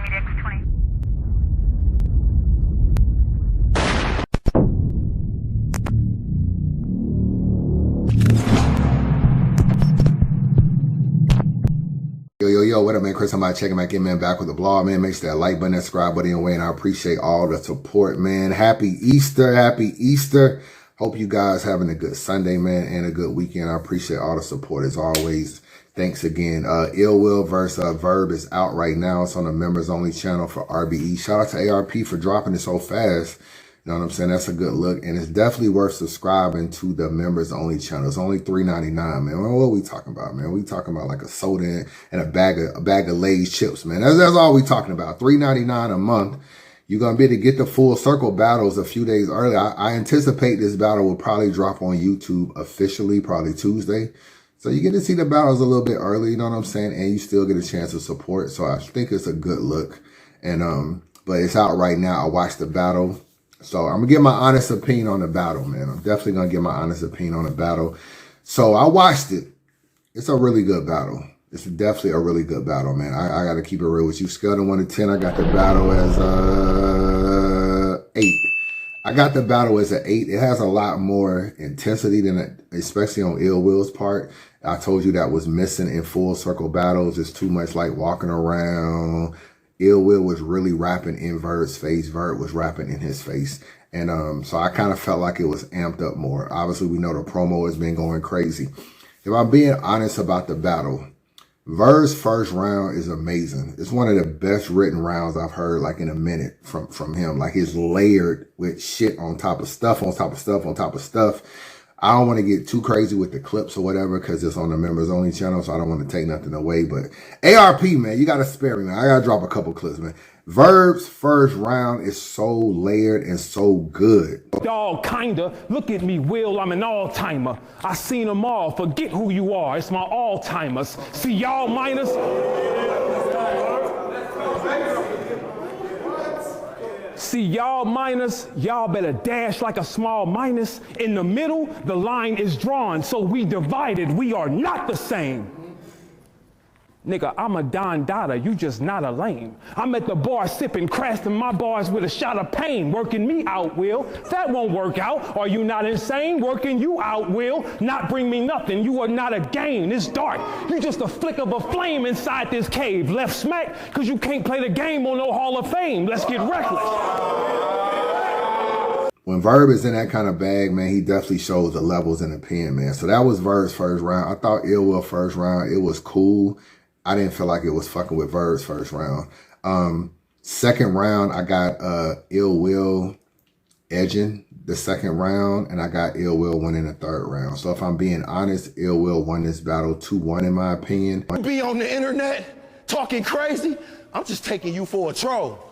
X20. Yo, what up, man? Chris, I'm about checking back in, man. Back with the blog, man. Make sure that like button, that subscribe button, and I appreciate all the support, man. Happy Easter. Happy Easter. Hope you guys having a good Sunday, man, and a good weekend. I appreciate all the support as always. Thanks again. Ill Will versus Verb is out right now. It's on the members only channel for RBE. Shout out to ARP for dropping it so fast. You know what I'm saying? That's a good look. And it's definitely worth subscribing to the members only channel. It's only $3.99, man. What are we talking about, man? We talking about like a soda and a bag of Lay's chips, man. That's all we talking about. $3.99 a month. You're going to be able to get the full circle battles a few days early. I anticipate this battle will probably drop on YouTube officially, probably Tuesday. So you get to see the battles a little bit early, you know what I'm saying? And you still get a chance to support. So I think it's a good look. And, but it's out right now. I watched the battle. So I'm going to give my honest opinion on the battle, man. I'm definitely going to give my honest opinion on the battle. So I watched it. It's a really good battle. It's definitely a really good battle, man. I got to keep it real with you. Scale to 1 to 10, I got the battle as 8. I got the battle as an 8. It has a lot more intensity than, especially on Ill Will's part. I told you that was missing in full circle battles. It's too much like walking around. Ill Will was really rapping in Verb's face. Verb was rapping in his face. And so I kind of felt like it was amped up more. Obviously, we know the promo has been going crazy. If I'm being honest about the battle, Verb's first round is amazing. It's one of the best written rounds I've heard like in a minute from him. Like it's layered with shit on top of stuff, on top of stuff, on top of stuff. I don't want to get too crazy with the clips or whatever because it's on the members only channel, so I don't want to take nothing away. But ARP, man, you got to spare me, man. I got to drop a couple clips, man. Verb's first round is so layered and so good. Y'all kinda. Look at me, Will. I'm an all-timer. I seen them all. Forget who you are. It's my all-timers. See y'all minors? See, y'all minors, y'all better dash like a small minus. In the middle, the line is drawn, so we divided. We are not the same. Nigga, I'm a Don Dada, you just not a lame. I'm at the bar sipping, crafting my bars with a shot of pain, working me out, Will. That won't work out. Are you not insane? Working you out, Will. Not bring me nothing. You are not a game. It's dark. You just a flick of a flame inside this cave. Left smack, because you can't play the game on no Hall of Fame. Let's get reckless. When Verb is in that kind of bag, man, he definitely shows the levels in the pen, man. So that was Verb's first round. I thought Ill Will first round, it was cool. I didn't feel like it was fucking with Verb's first round. Second round, I got Ill Will edging the second round, and I got Ill Will winning the third round. So if I'm being honest, Ill Will won this battle 2-1 in my opinion. Be on the internet talking crazy, I'm just taking you for a troll.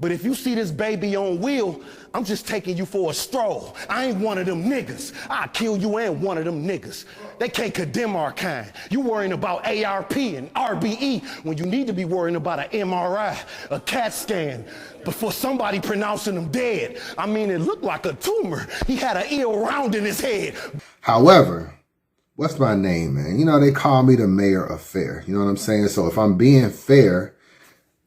But if you see this baby on wheel, I'm just taking you for a stroll. I ain't one of them niggas. I'll kill you and one of them niggas. They can't condemn our kind. You worrying about ARP and RBE when you need to be worrying about an MRI, a CAT scan, before somebody pronouncing him dead. I mean, it looked like a tumor. He had an ill round in his head. However, what's my name, man? You know, they call me the mayor of fair. You know what I'm saying? So if I'm being fair,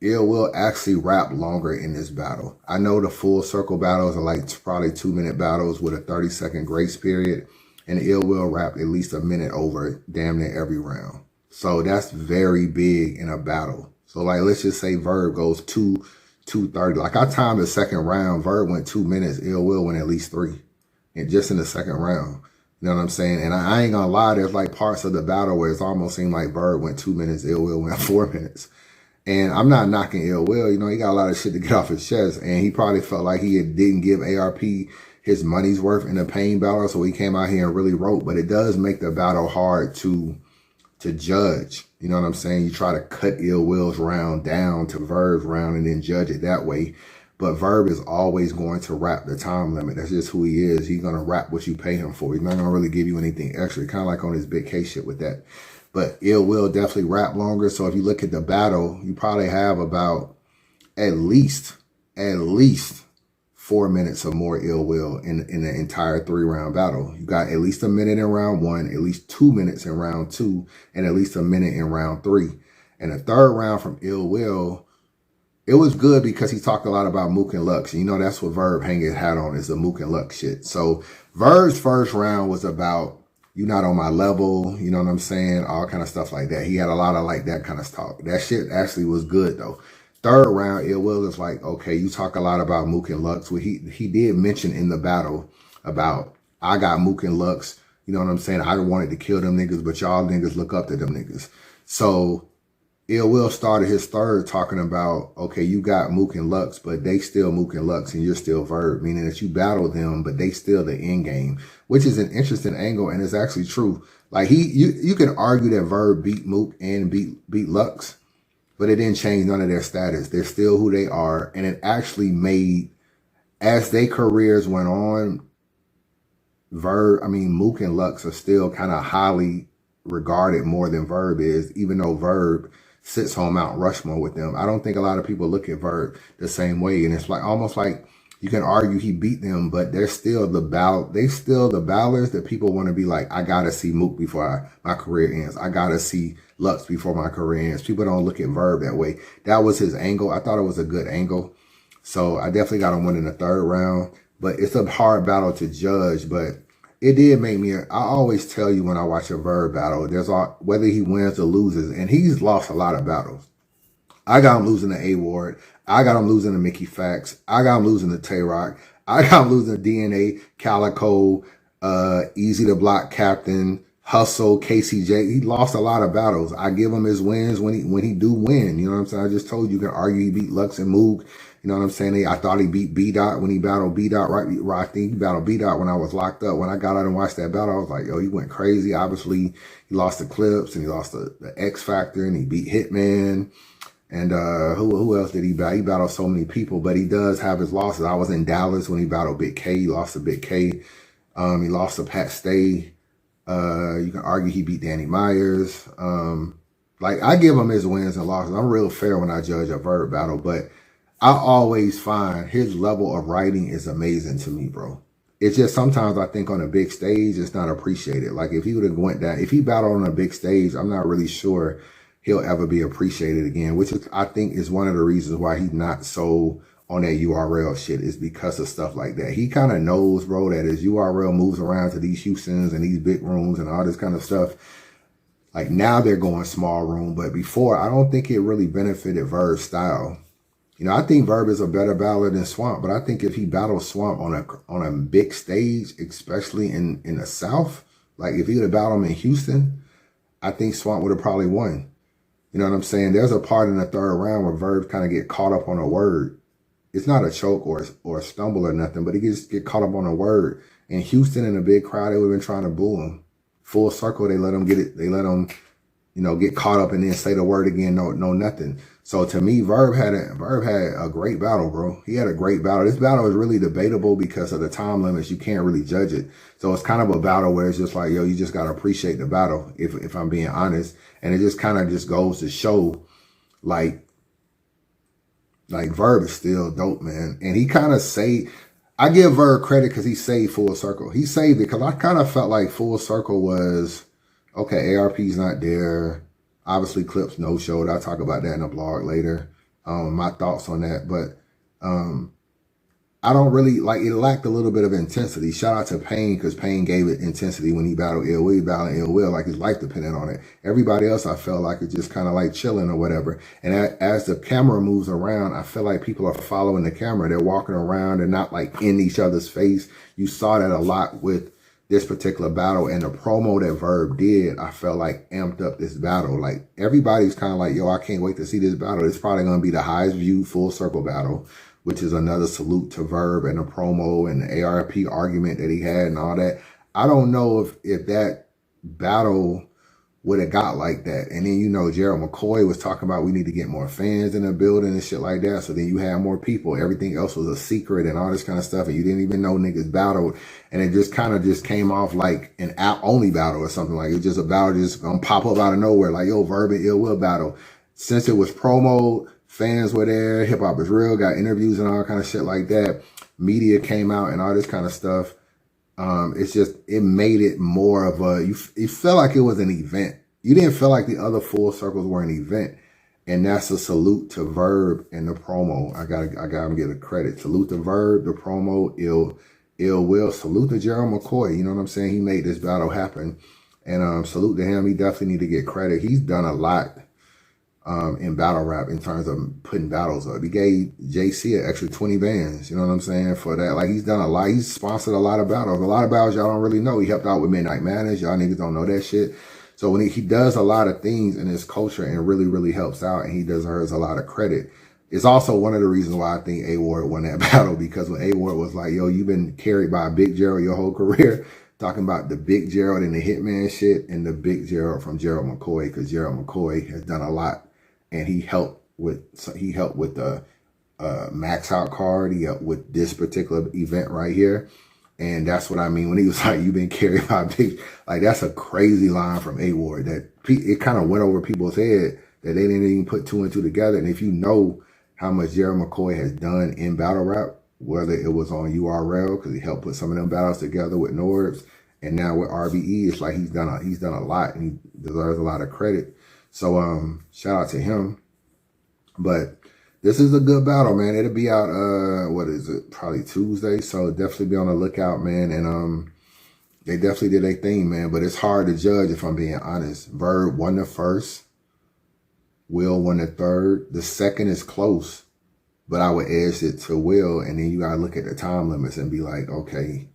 Ill Will actually rap longer in this battle. I know the full circle battles are like probably 2-minute battles with a 30-second grace period. And Ill Will rap at least a minute over damn near every round. So that's very big in a battle. So like, let's just say Verb goes 2:30. Like I timed the second round, Verb went 2 minutes, Ill Will went at least 3. And just in the second round. You know what I'm saying? And I ain't gonna lie, there's like parts of the battle where it's almost seemed like Verb went 2 minutes, Ill Will went 4 minutes. And I'm not knocking Ill Will. You know, he got a lot of shit to get off his chest. And he probably felt like he didn't give ARP his money's worth in the pain battle. So he came out here and really wrote. But it does make the battle hard to judge. You know what I'm saying? You try to cut Ill Will's round down to Verb's round and then judge it that way. But Verb is always going to rap the time limit. That's just who he is. He's going to rap what you pay him for. He's not going to really give you anything extra. Kind of like on his Big K shit with that. But Ill Will definitely rap longer. So if you look at the battle, you probably have about at least 4 minutes or more Ill Will in the entire 3-round battle. You got at least a minute in round 1, at least 2 minutes in round 2, and at least a minute in round 3. And the third round from Ill Will, it was good because he talked a lot about Mook and Lux. You know, that's what Verb hang his hat on, is the Mook and Lux shit. So Verb's first round was about, you not on my level, you know what I'm saying? All kind of stuff like that. He had a lot of like that kind of talk. That shit actually was good though. Third round, Ill Will is like, okay, you talk a lot about Mook and Lux. Well, he did mention in the battle about, I got Mook and Lux. You know what I'm saying? I wanted to kill them niggas, but y'all niggas look up to them niggas. So Ill Will started his third talking about, okay, you got Mook and Lux, but they still Mook and Lux and you're still Verb, meaning that you battle them, but they still the end game, which is an interesting angle and it's actually true. Like you can argue that Verb beat Mook and beat Lux, but it didn't change none of their status. They're still who they are. And it actually made, as their careers went on, Mook and Lux are still kind of highly regarded more than Verb is, even though Verb sits on Mount Rushmore with them. I don't think a lot of people look at Verb the same way. And it's like almost like you can argue he beat them, but they're still the ballers that people want to be like, I gotta see Mook before my career ends. I gotta see Lux before my career ends. People don't look at Verb that way. That was his angle. I thought it was a good angle. So I definitely got him winning the third round, but it's a hard battle to judge, but it did make me, I always tell you when I watch a Verb battle, whether he wins or loses, and he's lost a lot of battles. I got him losing to A-Ward. I got him losing to Mickey Fax. I got him losing to Tay-Rock. I got him losing to DNA, Calico, Easy to Block Captain, Hustle, KCJ. He lost a lot of battles. I give him his wins when he do win. You know what I'm saying? I just told you, you can argue he beat Lux and Moog. You know what I'm saying? I thought he beat B-Dot when he battled B-Dot, right? I think he battled B-Dot when I was locked up. When I got out and watched that battle, I was like, yo, he went crazy. Obviously, he lost the Clips and he lost the X Factor and he beat Hitman. And who else did he battle? He battled so many people, but he does have his losses. I was in Dallas when he battled Big K. He lost to Big K. He lost to Pat Stay. You can argue he beat Danny Myers. Like, I give him his wins and losses. I'm real fair when I judge a Verb battle, but I always find his level of writing is amazing to me, bro. It's just sometimes I think on a big stage, it's not appreciated. Like if he would have went down, if he battled on a big stage, I'm not really sure he'll ever be appreciated again, which is, I think is one of the reasons why he's not so on that URL shit, is because of stuff like that. He kind of knows, bro, that his URL moves around to these Houstons and these big rooms and all this kind of stuff. Like now they're going small room, but before, I don't think it really benefited Verb's style. You know, I think Verb is a better battler than Swamp, but I think if he battles Swamp on a big stage, especially in the South, like if he would have battled him in Houston, I think Swamp would have probably won. You know what I'm saying? There's a part in the third round where Verb kind of get caught up on a word. It's not a choke or a stumble or nothing, but he just get caught up on a word. In Houston, in a big crowd, they would have been trying to boo him. Full circle, they let him get it. They let him, you know, get caught up and then say the word again. No, nothing. So to me, Verb had a great battle, bro. He had a great battle. This battle is really debatable because of the time limits. You can't really judge it. So it's kind of a battle where it's just like, yo, you just got to appreciate the battle, if I'm being honest. And it just kind of just goes to show, like Verb is still dope, man. And he kind of I give Verb credit because he saved Full Circle. He saved it because I kind of felt like Full Circle was, okay, ARP's not there. Obviously, Clips no-showed. I'll talk about that in a blog later. My thoughts on that. But I don't really, like, it lacked a little bit of intensity. Shout out to Payne, because Payne gave it intensity when he battled Ill Will. He battled Ill Will, like his life depended on it. Everybody else, I felt like it's just kind of like chilling or whatever. And as the camera moves around, I feel like people are following the camera. They're walking around and not like in each other's face. You saw that a lot with this particular battle, and the promo that Verb did, I felt like amped up this battle. Like everybody's kind of like, yo, I can't wait to see this battle. It's probably going to be the highest viewed Full Circle battle, which is another salute to Verb and the promo and the ARP argument that he had and all that. I don't know if that battle would have got like that. And then, you know, Gerald McCoy was talking about we need to get more fans in the building and shit like that. So then you had more people. Everything else was a secret and all this kind of stuff. And you didn't even know niggas battled. And it just kind of just came off like an app-only battle or something. Like it was just a battle just gonna pop up out of nowhere. Like, yo, Verb and Ill Will battle. Since it was promo, fans were there. Hip Hop is Real got interviews and all kind of shit like that. Media came out and all this kind of stuff. It's just, it made it more of a, it felt like it was an event. You didn't feel like the other Full Circles were an event. And that's a salute to Verb in the promo. I gotta give a credit. Salute to Verb, the promo, Ill Will. Salute to Gerald McCoy. You know what I'm saying? He made this battle happen. And salute to him. He definitely need to get credit. He's done a lot in battle rap in terms of putting battles up. He gave JC an extra 20 bands, you know what I'm saying, for that. Like, he's done a lot. He's sponsored a lot of battles. A lot of battles y'all don't really know. He helped out with Midnight Madness. Y'all niggas don't know that shit. So when he does a lot of things in his culture and really, really helps out, and he deserves a lot of credit. It's also one of the reasons why I think AyeVerb won that battle, because when AyeVerb was like, yo, you've been carried by a Big Gerald your whole career, talking about the Big Gerald and the Hitman shit and the Big Gerald from Gerald McCoy, because Gerald McCoy has done a lot, and he helped with the Max Out card. He helped with this particular event right here. And that's what I mean when he was like, you've been carried by Big. Like, that's a crazy line from AyeVerb that it kind of went over people's head that they didn't even put two and two together. And if you know how much Gerald McCoy has done in battle rap, whether it was on URL, because he helped put some of them battles together with Norbs, and now with RBE, it's like he's done a lot, and he deserves a lot of credit. So shout out to him. But this is a good battle, man. It'll be out, what is it, probably Tuesday. So definitely be on the lookout, man. And they definitely did their thing, man. But it's hard to judge, if I'm being honest. Verb won the first. Will won the third. The second is close, but I would edge it to Will. And then you got to look at the time limits and be like, okay,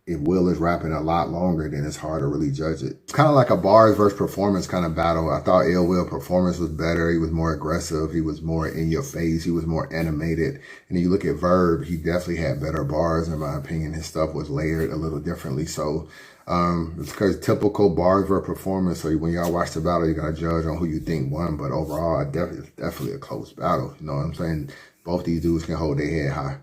if Will is rapping a lot longer, then it's hard to really judge it. It's kind of like a bars versus performance kind of battle. I thought Ill Will performance was better. He was more aggressive. He was more in your face. He was more animated. And then you look at Verb, he definitely had better bars. In my opinion, his stuff was layered a little differently. So it's because typical bars versus performance. So when y'all watch the battle, you got to judge on who you think won. But overall, it's definitely a close battle. You know what I'm saying? Both these dudes can hold their head high.